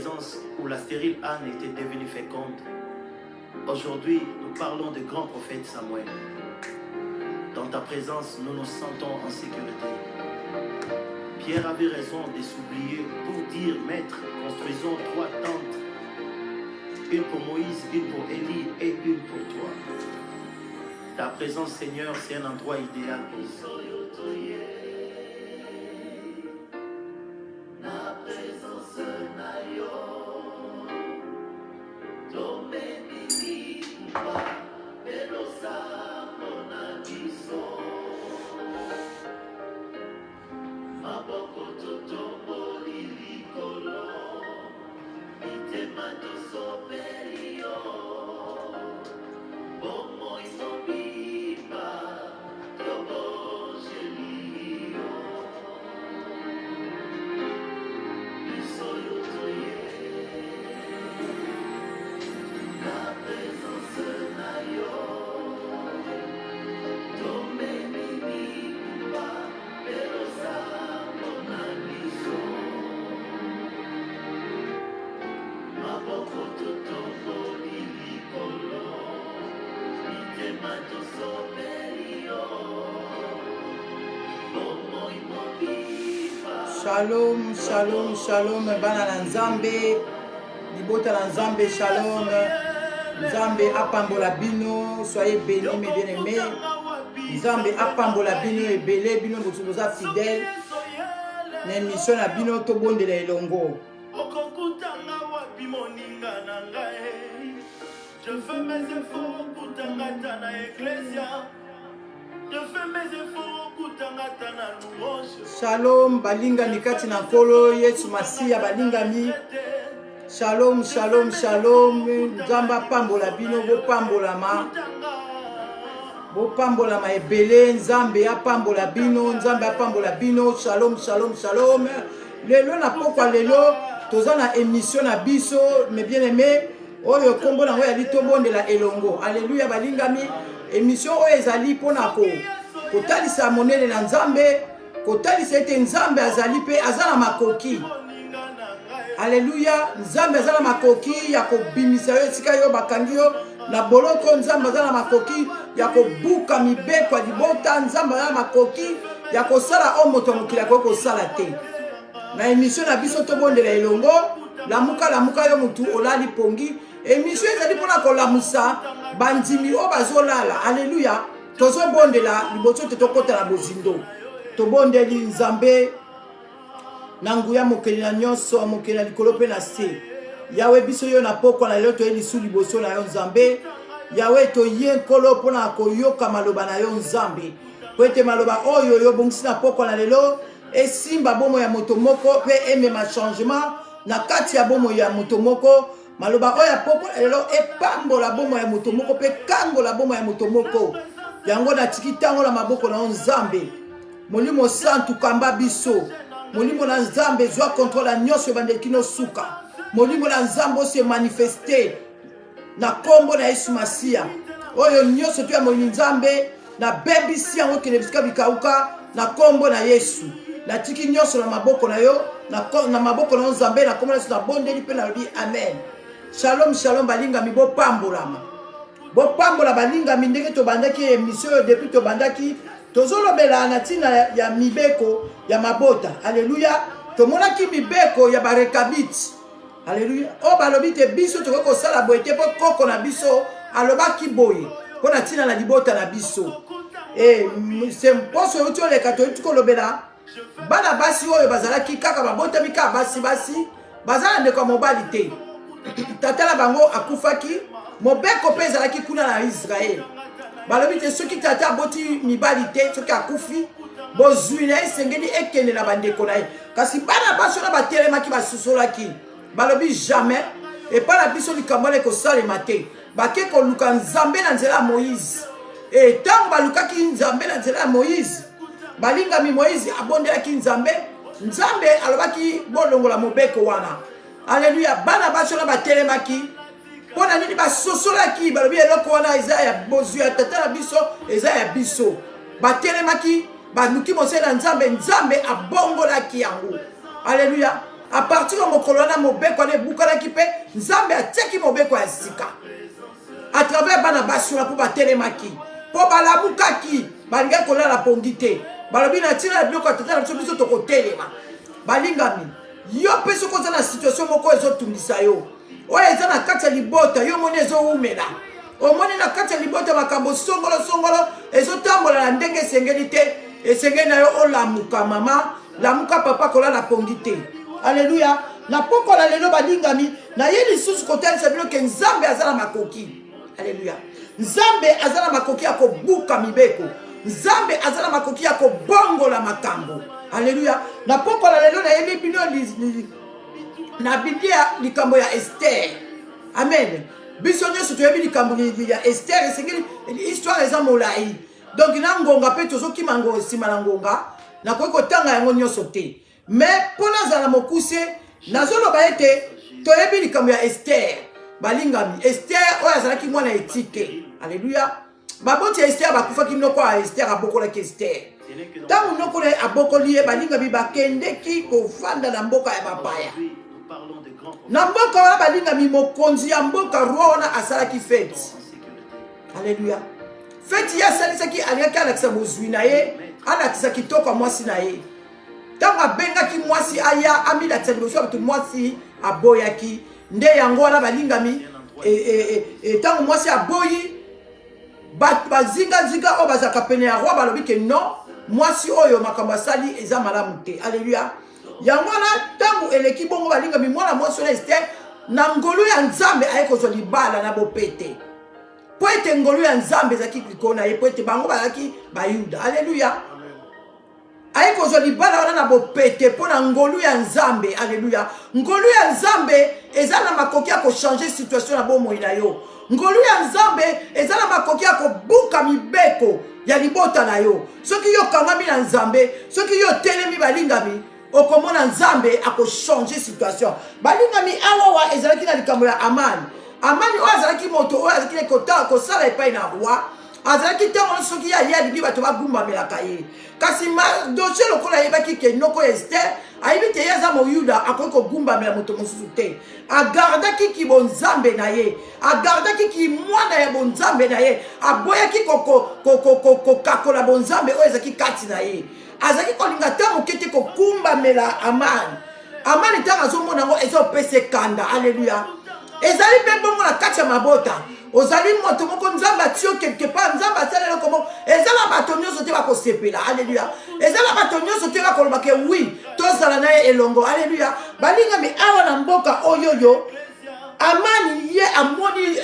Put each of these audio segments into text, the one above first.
présence où la stérile Anne était devenue féconde. Aujourd'hui, nous parlons de grand prophète Samuel. Dans ta présence, nous nous sentons en sécurité. Pierre avait raison de s'oublier pour dire, Maître, construisons 3 tentes. Une pour Moïse, une pour Élie et une pour toi. Ta présence, Seigneur, c'est un endroit idéal pour nous. Shalom, shalom, shalom, bana na Nzambe, libota na Nzambe, shalom, Nzambe apambola bino, soyez bénis mes bien-aimés, Nzambe apambola bino ebele, bino boza fidèle, na émission na bino to bondela elongo. Je fais mes efforts pour t'engagner dans l'Ecclésia. Je fais mes efforts pour t'engagner dans louange. Shalom, balinga nikati na kolo Yesu Masiya balingami. Shalom, shalom, shalom. Nzamba pambola bino bo pambolama. Bo pambolama ebele, Nzambe apambola bino, Nzambe apambola bino. Shalom, shalom, shalom. Lelo na pokwa lelo toza na émission na biso, mes bien-aimés. Oyo kombo na oya litobondela elongo. Alléluia balingami. Émission oyo ezali pona kotalisa monene na Nzambe, kotalisa ete Nzambe azali pe azala makoki. Alléluia, Nzambe azala makoki ya kobimisa yo esika yo bakangi yo na boloko. Nzambe azala makoki ya kobuka mibeko ya libota. Nzambe azala makoki ya kosala o moto mokili akoki kosala te. Na émission na biso tobondela elongo, lamuka yo mutu olali pongi. Émission ezali pona kolamusa bandimi o bazolala. Alléluia, tozobondela liboso te tokota na bozindo. Tobondeli Nzambe na nguya mokeli na nyonso, mokeli na likolo pe na se. Yawe biso yo na pokwa na lelo toyeli su liboso na yo Nzambe. Yawe toye nkolo pona koyoka maloba na yo Nzambe. Po ete maloba oyo yo bongisi na pokwa na lelo esimba bomo ya moto moko pe emema changement na kati ya bomo ya moto moko. Maloba oya pokwa na lelo epambola bomo ya moto moko pe kangola bomo ya moto moko. Yango na tiki tango na maboko na Nzambe. Molimo santu kamba biso. Molimo na Nzambe zwa contrôle nyonso bandeki no suka. Molimo na Nzambe se manifester na kombo na Yesu Masiya. Oyo nyonso tu ya molimo Nzambe na bebisi yango kene bisika bikauka na kombo na Yesu. Na tiki nyonso na maboko na yo na maboko na Nzambe na kombo na Yesu na bondeli pe na lobi amen. Shalom, shalom balinga mi bo pambolama. Bo pambola balinga mi ndenge to bandaki émission depuis to bandaki tozolobela na tina ya mibeko ya mabota. Alléluia. Tomonaki mibeko ya barekabiti. Alléluia. O balobi te biso to ko sala boete po koko na biso alobaki boye. Ko na tina na libota na biso. C'est mposo uti ole katolika kolobela. Bana basi oyo bazalaki kaka babota bika basi bazala ndeko mobali te. Tatala bango akufaki mobeko pe ezalaki kuna na Israël. Balobi te soki tata boti mibali te soki akufi bozwi na esengeli ekende na bandeko na ye. Kasi bana baso na batelemaki basusolaki balobi jamais epa na biso likambo le kosalema te. Bake koluka Nzambe na nzela ya Moïse. Tango balukaki Nzambe na nzela ya Moïse, balingami Moïse abondelaki Nzambe alobaki bolongola mobeko wana. Alléluia. Bana baso na batelemaki pona nini basosolaki balobi eloko wana eza ya bozwi ya tata na biso eza ya biso. Batelemaki baluki mose na Nzambe abongolaki yango. Alléluia. à partir de mokolo wana mobeko wana ebukanaki mpe nzambe atiaki mobeko ya sika à travers bana basi wana mpo batelemaki mpo balabukaki balingaki kolala pongi te balobi na ntina ya biloko ya tata na biso biso tokotelema balingami yo mpe soki oza na situation moko ezotungisa yo oyo eza na kati ya libota yo moni ezowumela omoni na kati ya libota makambo songolo ezotambola na ndenge esengeli te esengeli na yo olamuka mama lamuka papa kolala pongi te alleluya na pokola lelo balingami na ye lisusu kotalisa bino ke nzambe aza na makoki alleluya nzambe aza na makoki ya kobuka mibeko nzambe aza na makoki ya kobongola makambo alleluya na pokola lelo na yebi bino na biblia likambo ya Esther amen biso nyonso toyebi likambo ya Esther esengeli histoire eza molai donc na ngonga mpe tozokima ngo nsima na ngonga nakoki kotanga yango nyonso te mais mpo nazala mokuse nazoloba ete toyebi likambo ya Esther balingami Esther oyo azalaki mwana etike alleluya baboti ya Esther bakufaki noko ya Esther abokolaki Esther ntango noko na abokoli ye balingami bakendeki kovanda na mboka ya bapaya na mboka wana balingami mokonzi ya mboka roi wana asalaki fete alleluya fete ye asalisaki alingaki alakisa bozwi na ye alakisa kitoko ya mwasi na ye ntango abengaki mwasi aya amilakisa liboso ya bato mwasi aboyaki nde yango wana balingami ntango mwasi aboyi bazingazinga oyo bazalaka pene ya roi balobi ke non mwasi oyo makambo asali eza malamu te alleluya yango wana ntango eleki bongo balingami mwana mwasi oyo Esther na ngolu ya nzambe aye kozwa libala na bopete po ete ngolu ya nzambe ezalaki likolo na ye po ete bango bazalaki bayuda alleluya aye kozwa libala wana na bopete mpo na ngolu ya nzambe alleluya ngolu ya nzambe eza na makoki ya kochange situation na bomoi na yo ngolu ya nzambe eza na makoki ya kobuka mibeko ya libota na yo soki yo kangami na nzambe soki yo telemi balingami okomona nzambe akochange situation balingami awawa ezalaki na likambo ya amani oyo azalaki moto oyo azalaki kosala epai na roi azalaki ntango soki ye alingi bato bagumbamelaka ye kasi dossier lokola ayebaki ke noko ya Esther ayebi te ye aza moyuda akoki kogumbamela moto mosusu te agardaki ki bonzambe na ye agardaki ki mwana ya bonzambe na ye aboyaki kokakola bonzambe oyo ezalaki kati na ye azalaki kolinga ta moke te kokumbamela amani ntango azomona yango eza opesa ekanda alleluya ezali mpe bongo na kati ya mabota ozali moto moko nzambe atio quelque part nzambe asaleli komo ezala bato nyonso te bakosepela alleluya ezala bato nyonso te bakoloba ke wi tozala na ye elongo alleluya balingami awa na mboka oyoyo amani ye amoni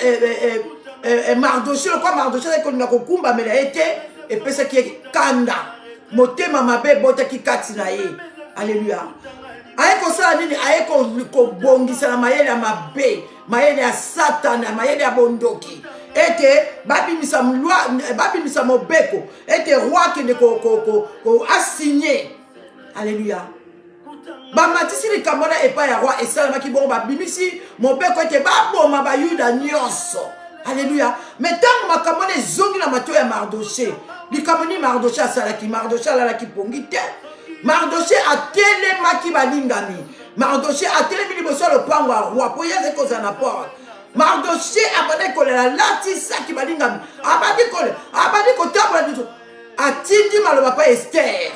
Mardoché lokwa Mardoché azali kolinga kokumbamela ye te epesaki ye kanda motema mabe ebotaki kati na ye alleluya aye kosala nini aye kobongisa na mayele ya mabe mayele ya satana mayele ya bondoki ete babimisa mobeko ete roi akende asigné alleluya bamatisi likambo na epai ya roi esalamaki bongo babimisi mobeko ete baboma bayuda nyonso alleluya me ntango makambo wana ezongi na matoi ya Mardoché likambo nini Mardoché asalaki Mardoché alalaki pongi te Mardoché atelemaki balingami Mardoché atelemi liboso ya lopango ya roi po ye azali kozala na porte Mardoché abandi kolela latisaki balingami abandi kotambola biso atindi maloba pa Esther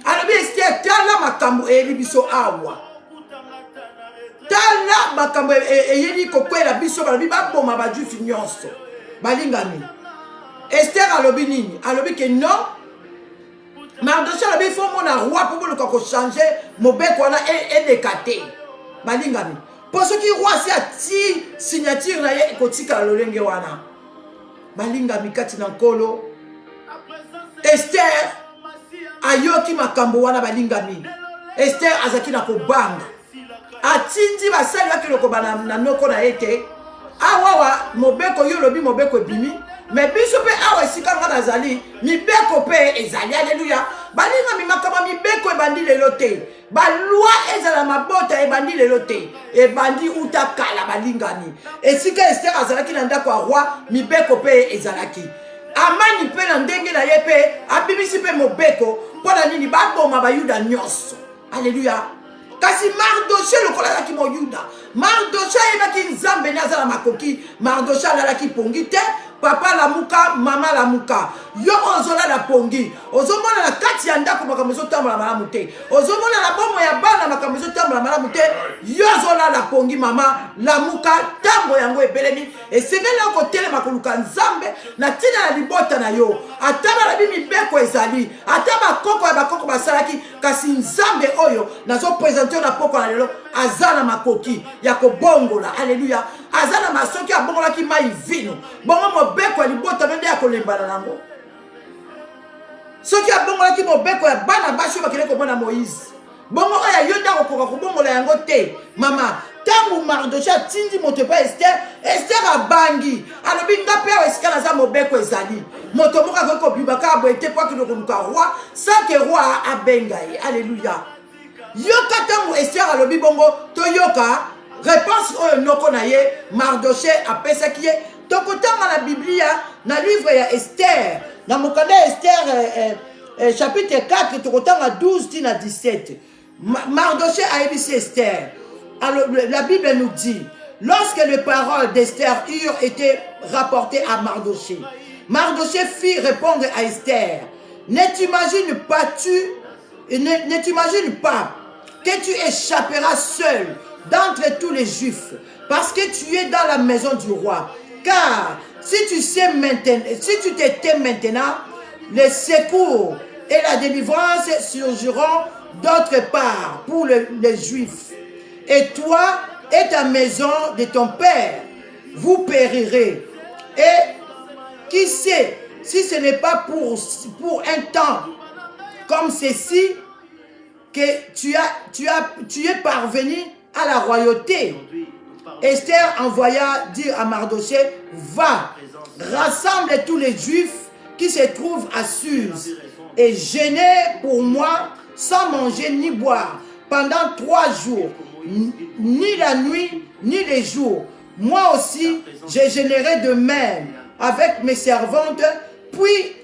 alobi Esther tala makambo eyeli biso awa tala makambo eyeli kokwela biso balobi baboma bajuifu nyonso balingami Esther alobi nini alobi ke non Mardoché alobi fo mona roi mpo boluka kochange mobeko wana eleka te balingami mpo soki roi asi ati signature na ye ekotikala lolenge wana balingami kati na nkolo Esther ayoki makambo wana balingami Esther azaki na kobanga atindi basali bakiloko na noko na ye te awawa mobeko yo lobi mobeko ebimi me biso mpe awa esika nga nazali mibeko mpe ezali alleluya balingami makambo mibeko ebandi lelo te balwa ezala mabota ebandi lelo te ebandi uta kala balingami esika Esther azalaki na ndako ya roi mibeko mpe ezalaki amani mpe na ndenge na ye mpe abimisi mpe mobeko mpo na nini baboma bayuda nyonso alleluya kasi Mardoché lokola alaki moyuda Mardoché ayebaki nzambe nde aza na makoki Mardoché alalaki pongi te papa lamuka mama lamuka yo ozolala pongi ozomona na kati ya ndako makambo ezotambola malamu te ozomona na bomo ya bana makambo ezotambola malamu te yo ozolala pongi mama lamuka ntango yango ebelemi esengeli okotelema koluka nzambe na ntina na libota na yo ata balabi mibeko ezali ata bakoko ya bakoko basalaki kasi nzambe oyo nazopresente na poko na lelo aza na makoki ya kobongola aleluya aza na masoki abongolaki mai vino bongo mobeko ya libota nde ya kolembana nango soki abongolaki mobeko ya bana basi oyo bakende komona Moïse bongo oyo yo nde akokoka kobongola yango te mama ntango Mardoché atindi moto epa Ester abangi alobi nga mpe awa esika naza mobeko ezali moto moko akoki kobimaka aboye te po akende koluka roi sans que roi abenga ye alleluya yoka ntango Ester alobi bongo toyoka réponse oyo noko na ye Mardoché apesaki ye tokotanga na Biblia na livre ya Esther na mokanda ya Esther chapitre 4 tokotanga 12 tina 17 Mardoché ayebisi Esther. Alors, la Bible nous dit, lorsque les paroles d'Esther eurent été rapportées à Mardoché, Mardoché fit répondre à Esther, ne t'imagines pas que tu échapperas seul d'entre tous les Juifs, parce que tu es dans la maison du roi. Car si tu t'étais maintenant, les secours et la délivrance surgiront d'autre part pour les Juifs. Et toi et ta maison de ton père, vous périrez. Et qui sait si ce n'est pas pour un temps comme ceci que tu es parvenu à la royauté. Esther envoya dire à Mardoché, va, rassemble tous les Juifs qui se trouvent à Suse et jeûnez pour moi sans manger ni boire pendant 3 jours. Ni la nuit, ni les jours. Moi aussi, je jeûnerai de même avec mes servantes, puis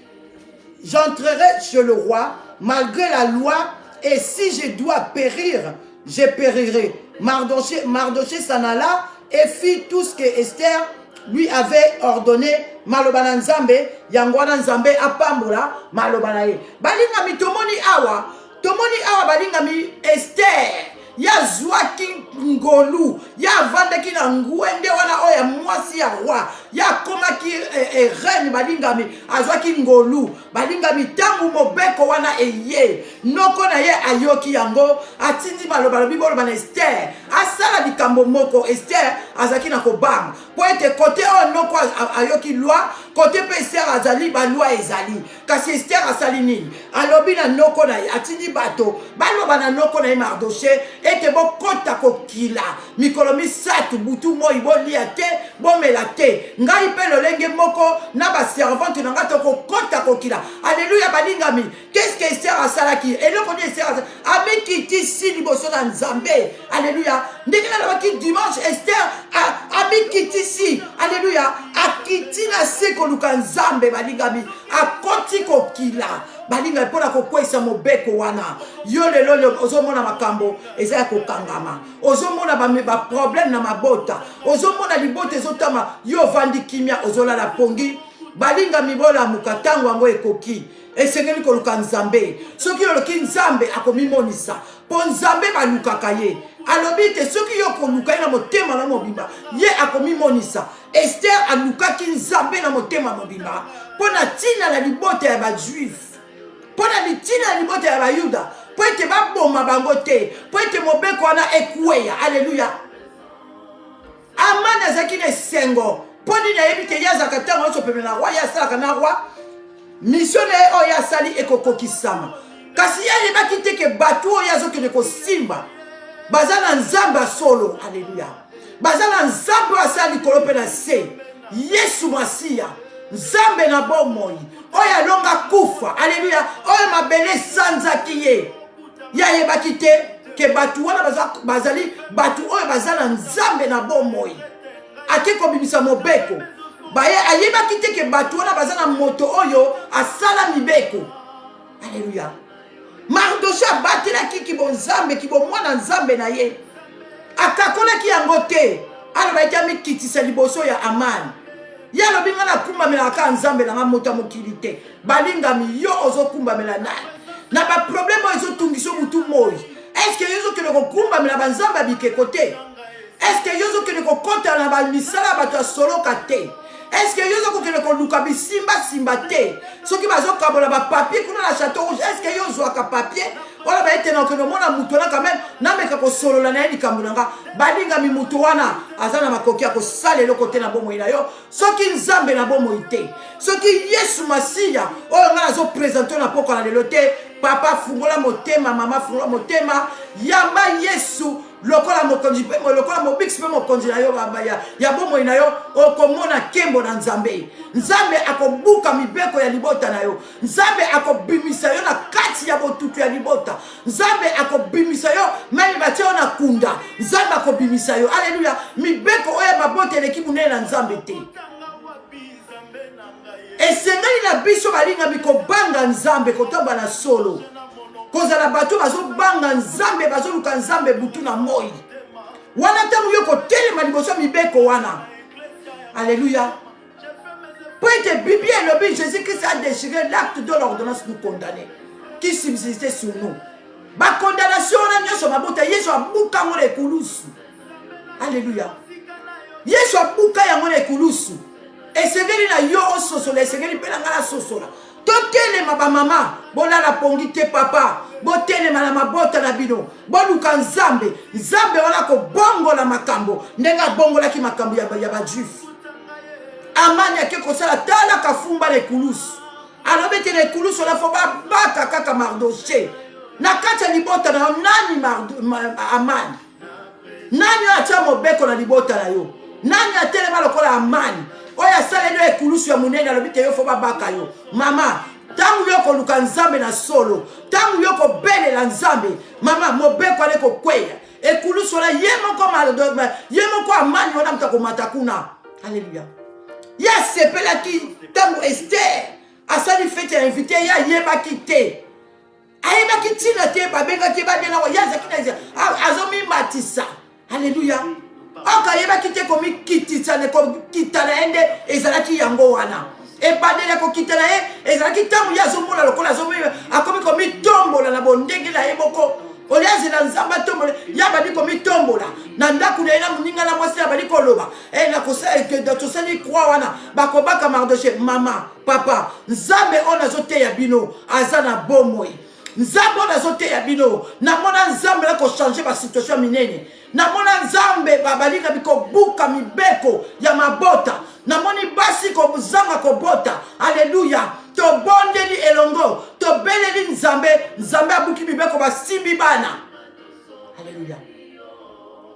j'entrerai chez le roi, malgré la loi, et si je dois périr, je périrai. Mardoché s'en alla et fit tout ce que Esther lui avait ordonné. Malobana nzambe, yangwana nzambe apambola, malobana ye. Balingami tomoni awa balingami Esther. Ya zwaki ngolu ya vandaki na ngwende wana oya mwasi ya roi ya komaki reine balingami azwaki ngolu balingami tangu mobeko wana eye noko na ye ayoki yango atindi maloba bibolo bana Esther asala likambo moko Esther azaki na kobanga po ete kote o noko ayoki loi kote pe Esther azali ba loi ezali kasi Esther asali nini alobi na noko na ye atindi bato baloba na noko na ye Mardoché ete bokota kokila mikolo misatu butu moi bolia te bomela te ngai pe lolenge moko na ba servante na ngato kokota kokila alléluia balingami qu'est-ce que Esther asalaki eloko ni Esther amikiti si liboso na nzambe alléluia ndenge na baki dimanche Esther amikiti si alléluia akiti na se koluka nzambe balingami akoti kokila balinga mpona kokwesa mobeko wana yo lelo ozomona makambo eza ya kokangama ozomona ba problème na mabota ozomona libota ezotama yo vandi kimia ozolala pongi balinga mibola mukatango yango ekoki esengeli koluka nzambe soki oloki nzambe akomimonisa po nzambe balukaka ye alobi te soki yo koluka ye na motema na mobimba ye akomimonisa Esther alukaki nzambe na motema mobimba mpo na ntina na libota ya bajuif mpo na mitina ya libota ya bayuda mpo ete baboma bango te mpo ete mobeko wana ekweya alleluya amani azalaki na esengo mpo nini ayebi ke ye azalaka ntango nyonso pembe na roi ye asalaka na roi mission na ye oyo asali ekokokisama kasi ye ayebaki te ke bato oyo azokende kosimba baza na nzambe ya solo alleluya baza na nzambe oyo asala likolo mpe na se Yesu Masiya nzambe na bomoi oyo alonga kufa alleluya oyo mabele sanzaki ye yayebaki te ke bato wana bazali bato oyo baza na nzambe na bomoi ake kobimisa mobeko baye ayebaki te ke bato wana baza na moto oyo asala mibeko alleluya Mardoché abatelaki ki bon nzambe ki bon mwana nzambe na ye akakolaki yango te alobaki amikitisa liboso ya Amani ye alobi nga nakumbamelaka nzambe nanga moto ya mokili te balingami yo ozokumbamela nani na baproblème oyo ezotungisa butu moi eske yo ozokende kokumbamela banzambe ya bikeko te eske yo ozokende kokota na bamisala ya bato ya soloka te est-ce que yo kokende koluka bisimba te soki bazokabola bapapier kuna na château rouge est-ce que yo ozwaka papier ola baete na okende omona mutu wana quand même nameka kosolola na ye likambo na nga balingami mutu wana aza na makoki ya kosala eloko te na bomoi na yo soki nzambe na bomoi te soki yesu masiya oyo nga nazopresente na poko na lelo te papa fungola motema mama fungola motema yamba yesu lokola mokonzi pe lokola mobix pe mokonzi na yo ya bomoi na yo okomona kembo na nzambe nzambe akobuka mibeko ya libota na yo nzambe akobimisa yo na kati ya botutu ya libota nzambe akobimisa yo memi batie yo na kunda nzambe akobimisa yo aleluya mibeko oyo babota eleki munene na nzambe te esengeli na biso balingami kobanga nzambe kotomba na solo kozala bato bazobanga nzambe bazoluka nzambe butu na moi wana ntango yo kotelema liboso mibeko wana alléluia po ete biblia elobi jésus-christ a déchiré l'acte de l'ordonnance nous condamner qui subsistait sur nous bakondamnation wana nyonso mabota yesu abuka yango na ekulusu alléluia yesu abuka yango na ekulusu esengeli na yo ososola esengeli mpe na nga nasosola totelema bamama bolala pongi te papa botelema na mabota na bino boluka nzambe nzambe wana kobongola makambo ndenge abongolaki makambo ya bajuifu Amani ake kosala tala kafumba na ekulusu alobi ete na ekulusu wana fo babaka kaka Mardoché na kati ya libota na yo nani Amani nani oyo atia mobeko na libota na yo nani atelema lokola Amani oyo asaleli yo ekulusu ya monene alobi te yo fo babaka yo mama tangu yo koluka nzambe na solo tangu yo kobelela nzambe mama mobeko ale kokweya ekulusu wana ye moko Amani wana mutu akomata kuna alleluya ye asepelaki tangu Esther asali fete ya invité ye ayebaki te ayebaki ntina te babengaki babela ye azaki na azomimatisa alleluya oka yebaki te komikitisa nekokita na ye nde ezalaki yango wana ebandeli akokita na ye ezalaki ntango ye azomona lokola akomi komitombola na bondenge na ye moko oliazela nzambe atombola ye abandi komitombola na ndako na ye na moninga na mwasi abandi koloba tosali kroi wana bakobaka Mardoché mama papa nzambe oyo azoteya bino aza na bomoi nzambe oyo azoteya bino namona nzambe na kochange basituation minene namona nzambe babalinga bikobuka mibeko ya mabota namoni basi kozanga kobota alleluya tobondeli elongo tobeleli nzambe abuki mibeko basimbi bana alleluya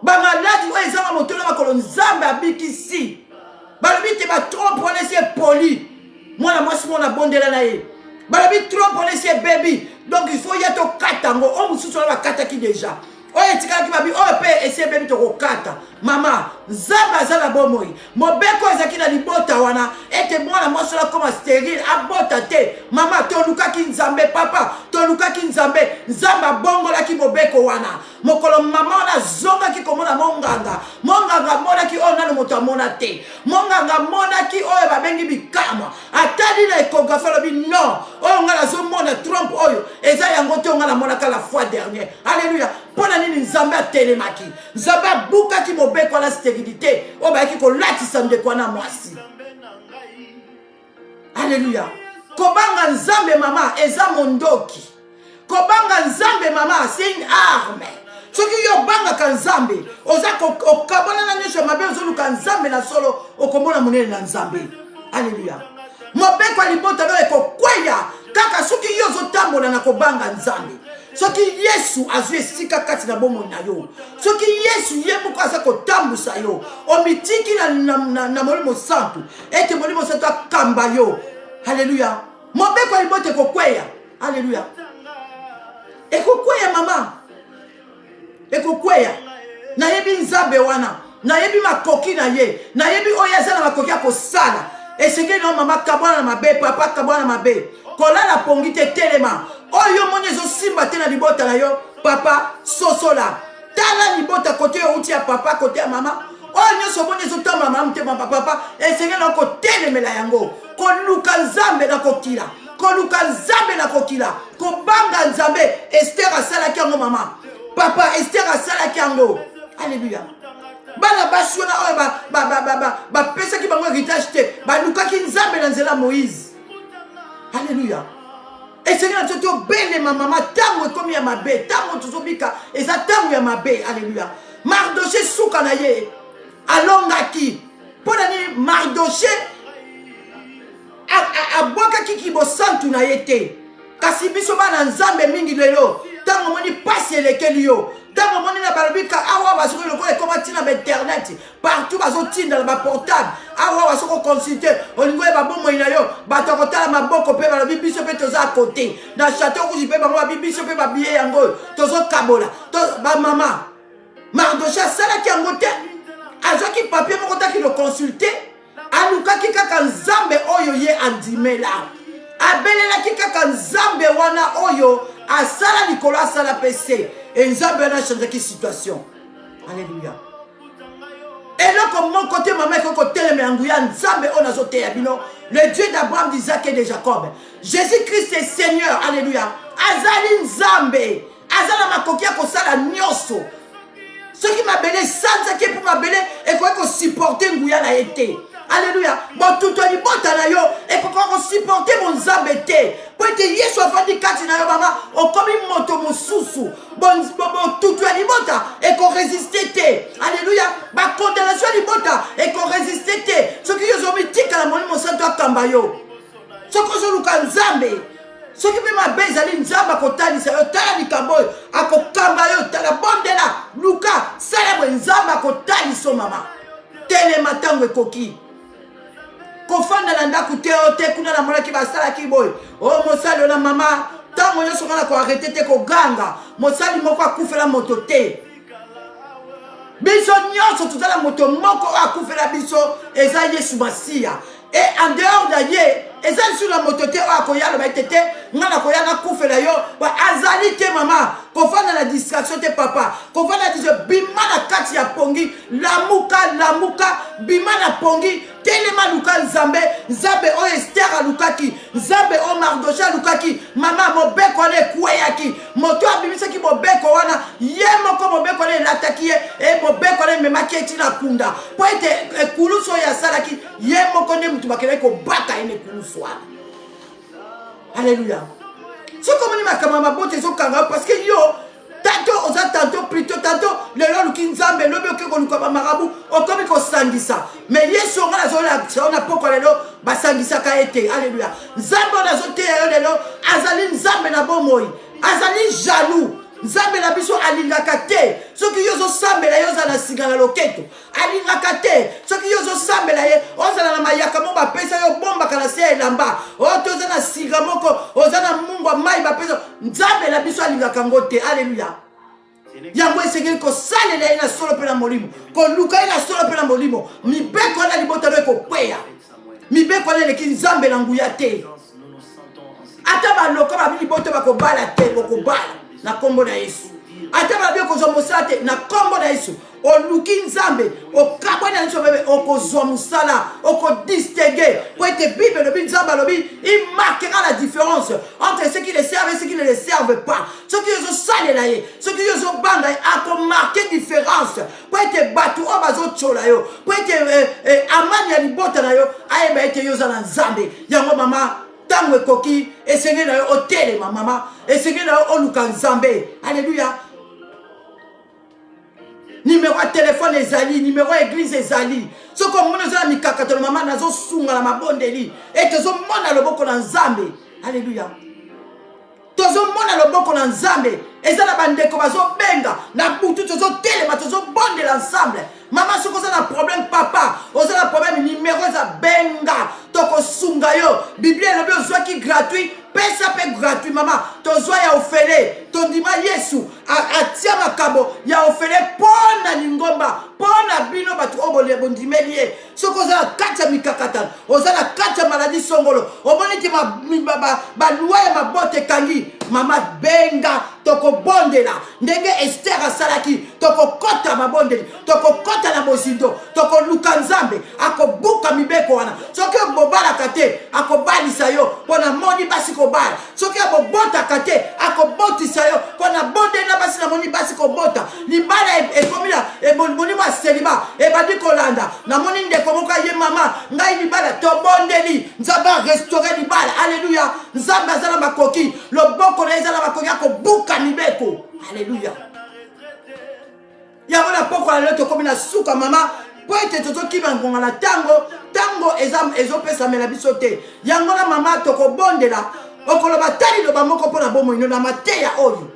bamaladi oyo ezanga motolo makolo nzambe abikisi balobi te batrompe wana esi epoli mwana mwasi mona bondela na ye balobi trompe wana esi ebebi donc il faut ya tokata yango oyo mosusu wana bakataki deja oyo etikalaki babi oyo mpe esi ebebi tokokata mama nzambe aza na bomoi mobeko ezalaki na libota wana ete mwana mwasi wana koma stérile abota te mama tolukaki nzambe papa tolukaki nzambe abongolaki mobeko wana mokolo mama wana azongaki komona monganga amonaki oyo nano moto amona te monganga amonaki oyo babengi bikamwa atali na ekografi alobi non oyo nga nazomona trompe oyo eza yango te nga namonaka la fois dernière alleluya mpona nini nzambe atelemaki nzambe abukaki mobeko wana stérilité oyo bayaki kolatisa ndeko wana mwasi alleluya kobanga nzambe mama eza mondoki kobanga nzambe mama c'est une arme soki yo obangaka nzambe oza okabona na nyonso mabe ozoluka nzambe na solo okomona monene na nzambe alleluya mobeko ya libota oyo ekokweya kaka soki yo ozotambola na kobanga nzambe soki yesu azwi esika kati na bomoi na yo soki yesu ye moko aza kotambusa yo omitiki na molimo santu ete molimo santu akamba yo alleluya mobeko ya libota ekokweya alleluya ekokweya mama ekokweya nayebi nzambe wana nayebi makoki na ye nayebi oyo aza na makoki ya kosala esengeli na mama kabwana na mabe papa kabwana na mabe kolala pongi te telema. Oyo moni ezo simba te na libota na yo, papa sosola. Tala libota côté outi ya papa côté ya mama. Oyo nyonso moni ezo tamba mama te papa, esenge na ko telemela yango. Ko luka nzambe na kokila. Ko luka nzambe na kokila. Ko banga nzambe Esther asala kiango mama. Papa Esther asala kiango. Alléluia. Bana basiona oyo ba pesa ki bango héritage te. Ba luka ki nzambe na nzela Moïse. Alléluia. Et c'est là que belle maman tango comme ya mabe tango tuzobika eza tango ya mabe. Alléluia. Mardoché souka na ye alongaki pona ni Mardoché abwaka kiki bosantu na ye te kasi biso bana nzambe mingi lelo tango moni pasi elekeli yo tango moni na balobika awa basoko lokola ekoma tina ba internet partout bazotinda na ba portable awa basoko consulter olingo e babomoi na yo bato akotala maboko mpe balobi biso mpe toza à côté na château rouge mpe bango babi biso mpe babiye yango tozokabola bamama Mardoché asalaki yango te azwaki papier moko taki lo consulter alukaki kaka nzambe oyo ye andimela abelelaki kaka nzambe wana oyo asala likolo asala pese et nzambe wana achangeaki situation. Alléluia. eloko moko te mama ekoko telema yango ya nzambe oyo nazoteya bino le Dieu d'Abraham, d'Isaac et de Jacob. Jésus-Christ est Seigneur. Alléluia. Azali nzambe azala makoki ya kosala nyonso. Ce qui m'a belé, sans qui pour m'a belé, et qu'on supporter nguya na été. Alléluia. Bon, tout le monde na yo, et pour qu'on supporter mon zambete. Pour être yeso afandi kati na yo mama, on comme une moto mon sousou. Bon, tout le monde et qu'on résistait te. Alléluia. Ma condamnation du bota et qu'on résistait te. Ce qui yo zomi tika la moni mon santo akambayo. Ce que je luka nzambe. Ce qui fait ma belle ali nzamba kotali sa yotala likambo akokamba yo tala bondela luka célèbre nzamba kotali so mama tele matango ekoki kofanda na ndaku te ote kuna na mona ki basala ki boy o mosali na mama tango nyoso kana ko arrêter te ko ganga mosali moko akufela moto te biso nyonso tuzala moto moko akufela biso eza Yesu Masia et en dehors de ye eza sur la moto te akoyala ba tete ngana koyana kufela yo ba azali te mama kofana la distraction te papa kofana dizo bimana kati ya pongi lamuka bimana pongi telema luka nzambe o Esther alukaki nzambe o Mardoché alukaki mama mobeko le kweyaki moto abimisa ki mobeko wana ye moko mobeko le lataki e mobeko le memaki etina kunda po ete kuluso ya salaki ye moko ne mutu bakele ko bata ene kuluso wana. Alléluia. Ce comme ni makama mabote so kanga parce que yo tantôt oza tantôt plutôt tantôt le lolu kinzambe lobi okeko lukaba marabu okomi ko sangisa mais yesu ngala zo na poko lelo basangisa ka ete. Alléluia. Nzambe na zo te yo lelo azali nzambe na bomoi azali jaloux nzambe na biso alingaka te soki yo zo sambela yo za na singa na loketo alingaka te soki yo zo sambela ye ozala na mayaka mo bapesa yo bomba kana se elamba oto za na singa moko ozana mungwa mai bapesa nzambe na biso alingaka ngote. Alléluia. yango esengeli kosalela ye na solo mpe na molimo koluka ye na solo mpe na molimo mibeko na libota no ekokweya mibeko na eleki nzambe na nguya te ata baloko babi libota bakobala te bokobala na kombo na Yesu ata babi okozwa mosala te na kombo na Yesu oluki nzambe okabwa na nso bebe okozwa musala okodistinguer po ete Bible lobi nzambe alobi il marquera la différence entre ceux qui le servent et ceux qui ne le servent pas ceux qui yo salela ye ceux qui yo banga akomarquer différence po ete batu o bazochola yo po ete amani ya libota na yo ayeba ete yo za na nzambe yango mama tango ekoki esenge na yo otelema mama esenge na yo oluka nzambe. Alléluia. Numéro de téléphone ezali numéro église ezali soko mona za mikakato mama nazo sunga na mabondeli et tozo mona loboko na nzambe. Alléluia. Tozo mona loboko na nzambe ezala bandeko bazo benga na butu tozo telema tozo bondela ensemble. Maman soko za na problème papa oza na problème numéro za benga toko sunga yo Bible lobi ozwaki gratuit pesa pe gratuit mama tozwa ya ofele tondima Yesu atia makabo ya ofele pona lingomba pona bino batu obole bondele bondimeli ye soki oza na kati ya mikakatano oza na kati ya maladi songolo omoni ti balwa ya mabota ekangi mama benga tokobondela ndenge Ester asalaki tokokota mabondeli tokokota na bozindo tokoluka nzambe akobuka mibeko wana soki obobalaka te akobalisa yo mpona moni basi kobala soki abobotaka te akobotisa yo mpona bondeli na basi na moni basi kobota libala ekomila eboni mwa selima ebandi kolanda namoni ndeko moko ye mama ngai libala tobondeli nzambe arestore libala alleluya nzambe aza na makoki loboko na eza na makoki akobuka mibeko alleluya yango na poko na lelo tokomi na suka mama po ete tozokima ngonga na tango ezopesamela biso te yango na mama tokobondela okoloba tali loba moko mpo na bomoi na mateya oyo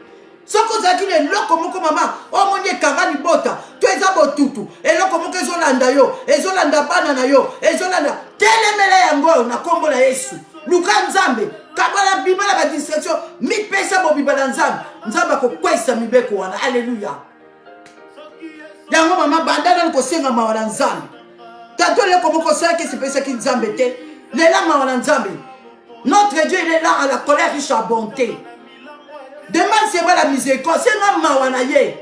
soki ozalaki na eloko moko mama omoni ekanga libota to eza botutu eloko moko ezolanda yo ezolanda bana na yo ezolanda telemela yango na kombo na Yesu luka nzambe kabala bimala ba distraction mipesa bobiba na nzambe akokwesa mibeko wana alleluya yango mama bandana kosenga mawa na nzambe tato eloko moko osalaki esepesaki nzambe te lela mawa na nzambe notre Dieu il est là à la colère riche à bonté. Demande c'est moi la miséricorde. C'est nga mawa na ye.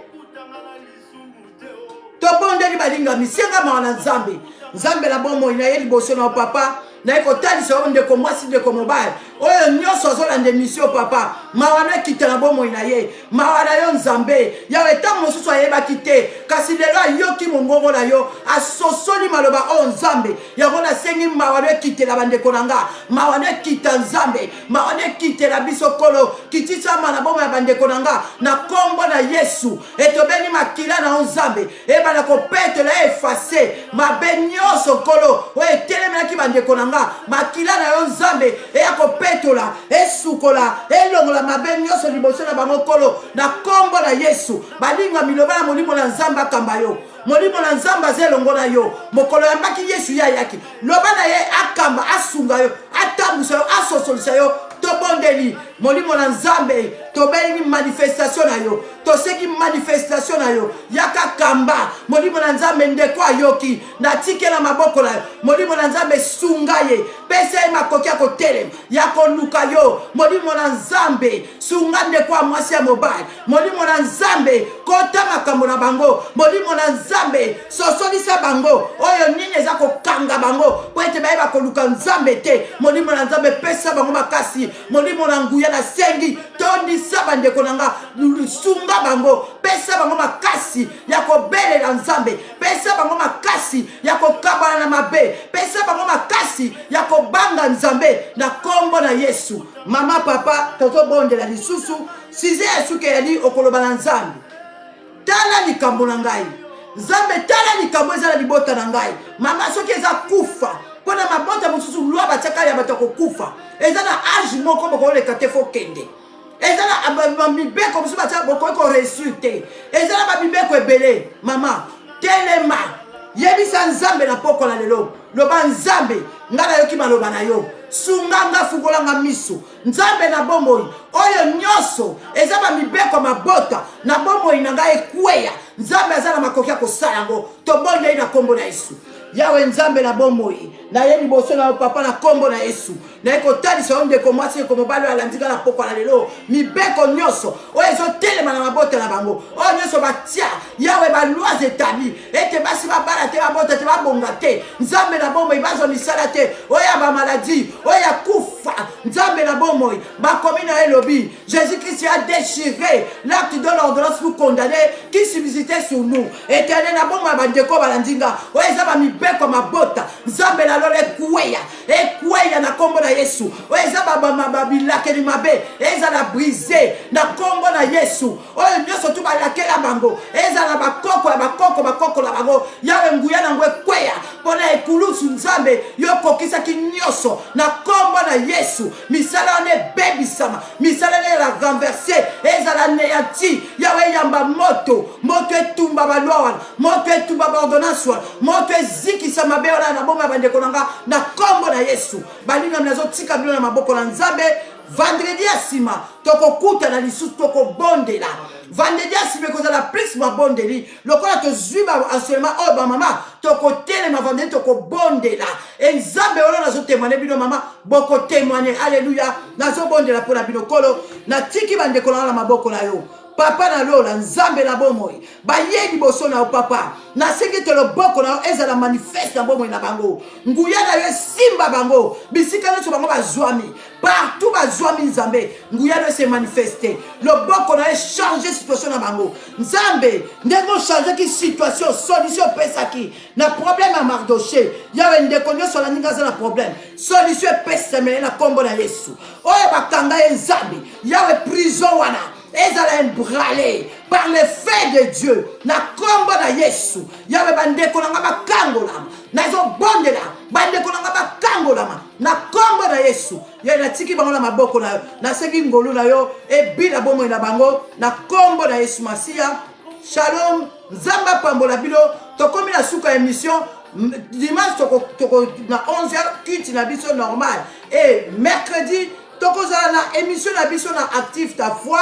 Tobondeli balinga misenga mawa na nzambe. Nzambe la bomo ina ye liboso na papa. Na ekotalisa ndeko mwasi ndeko mobile. Oyo nyonso azolanda mission papa. Mawa na kita na bomo ina ye. Mawa na yo nzambe. Ya etango mosusu ayebaki te. Kasi lelo ayoki mongongo na yo. Asosoli maloba o nzambe. Yango na sengi mawa na kitela bandeko nanga. Mawa na kita nzambe. Mawa na kitela biso kolo. Kitisa mana bomo ya bandeko nanga. Na kombo na Yesu. Etobeni makila na nzambe. Eba na kopete la effacer. Mabenyoso kolo. Oye telemelaki bandeko nanga. Makila na yo nzambe. Eya kopetola. Esukola. Elongola mabenyoso liboso na bango kolo. Na kombo na Yesu. Balinga miloba na molimo na nzamba kamba yo. Molimo na nzamba zelongo na yo. Mokolo yambaki Yesu ya yaki. Loba na ye akamba asunga yo. Atabusa yo asosolisa yo. Tobondeli molimo na nzambe tobeli manifestation na yo toseki manifestation na yo yaka kamba molimo na nzambe ndeko ayoki na tikela maboko na yo molimo na nzambe sunga ye pesa makoki ako tele yako luka yo molimo na nzambe sunga ndeko amwasi ya mobile molimo na nzambe kota makambo na bango molimo na nzambe sosolisa bango oyo nini eza kokanga bango po ete bayeba koluka nzambe te molimo na nzambe pesa bango makasi molimo na nguya na sengi tondi saba ndeko nanga sunga bango pesa bango makasi ya kobelela nzambe pesa bango makasi ya kokabana na mabe pesa bango makasi ya kobanga nzambe na kombo na Yesu mama papa tozobondela lisusu size Yesu ke yali okoloba na nzambe tala likambo na ngai nzambe tala likambo eza na libota na ngai mama soki eza kufa pona mabota mosusu lwa batiaka ya bato kokufa eza na age moko bokoleka te fo kende eza na mibeko mosusu batiaka bokoki reçu te eza na bamibeko ebele mama telema yebisa nzambe na poko na lelo loba nzambe nga nayoki maloba na yo sunga nga fungolanga miso nzambe na bomoi oyo nyonso eza bamibeko mabota na bomoi na ngai ekweya nzambe aza na makoki ya kosala yango tobondeli na kombo na Yesu yawe nzambe na bomoi na ye liboso na papa na kombo na Yesu na ekotalisa yo ndeko mwasi ndeko mobali alandika na poko na lelo mibeko nyonso oyo ezotelema na mabota na bango oyo nyonso batia yawe balwa etabli ete basi babala te babota te babonga te nzambe na bomoi bazwa misala te oyo ya bamaladi oyo ya kufa nzambe na bomoi bakomi na elobi Jésus-Christ a déchiré l'acte de l'ordonnance pour condamner qui subsistait sur nous éternel na bomoi bandeko balandinga oyo eza bamibeko mabota nzambe na lolo ekweya na kombo na Yesu oyo eza babilakeli mabe eza na brise na kombo na Yesu oyo nyonso tu balakela bango eza na bakoko na bango yawe nguya nango ekweya mpona ekulusu nzambe yokokisaki nyonso na kombo na Yesu misala wana ebebisama misala wana ela renverse ezala neyanti yawe eyamba moto etumba balwa wana moto etumba baordonnance wana moto ezikisa mabe wana na bomoi ya bandeko nanga na kombo na Yesu balinga nazotika bino na maboko na nzambe vendredi ya nsima tokokutana lisusu tokobondela vendredi asime kozala plus mabondeli lokola tozwi assurément oyo bamama tokotelema vendredi tokobondela nzambe oyo nazotémoine bino mama bokotémoine alleluya nazobondela mpo na bino kolo natiki bandeko na maboko na yo papa na lola nzambe na bomoi baye liboso na yo papa nasengi te loboko na yo ezala manifeste na bomoi na bango nguya na yo esimba bango bisika nyonso bango bazwami partout bazwami nzambe nguya na yo se manifeste loboko na yo echange situation na bango nzambe ndenge ochangeaki situation solution opesaki na problème ya Mardoché yawe ndeko nyonso na ninga aza na problème solution epesamele na kombo na yesu oyo bakanga ye nzambe yawe prison wana ezala embralé par le feu de Dieu na kombo na yesu yawe bandeko nanga bakangolama nazobondela bandeko nanga bakangolama na kombo na yesu yawe natiki bango na maboko na yo nasengi ngolu na yo ebila bomoi na bango na kombo na yesu masiya shalom nzamba pambola bino tokomi na suka émission dimanche toko na 11h culte na biso normal et mercredi tokozala na émission na biso na active ta foi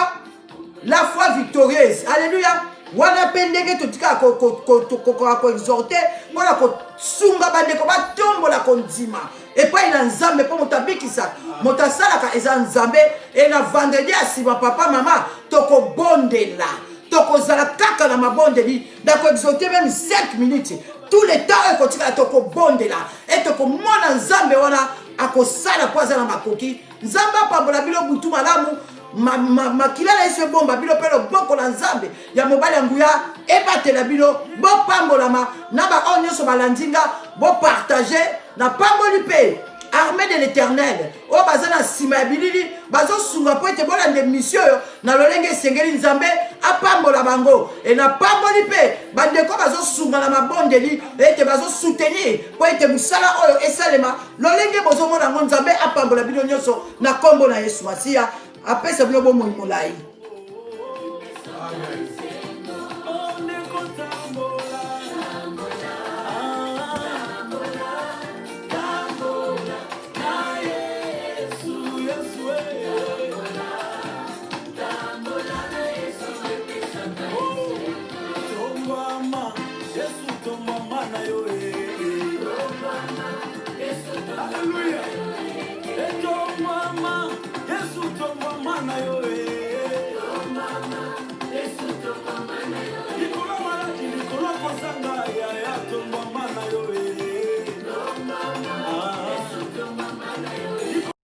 la foi victorieuse alléluia wana pendenge totika ko exhorter wana ko sunga bandeko batombola kondima epai na nzambe po motabikisa motasalaka eza nzambe et na vendredi asima papa mama tokobondela tokozala kaka na mabondeli dako exhorter même 5 minutes tout le temps ekotika tokobondela et tokomona nzambe wana akosala po aza na makoki nzambe apambola bino butu malamu makila na yesu ebomba bino mpe loboko na nzambe ya mobali ya nguya ebatela bino bopambolama na baoyo nyonso balandinga bopartage na pamboli mpe armée de l'éternel oyo baza na nsima ya bilili bazosunga mpo ete bolanda misio oyo na lolenge esengeli nzambe apambola bango e na pamboli mpe bandeko bazosunga na mabondeli ete bazosoutenir mpo ete mosala oyo esalema lolenge bozomona yango nzambe apambola bino nyonso na kombo na yesu masiya apesa bino bomoi molai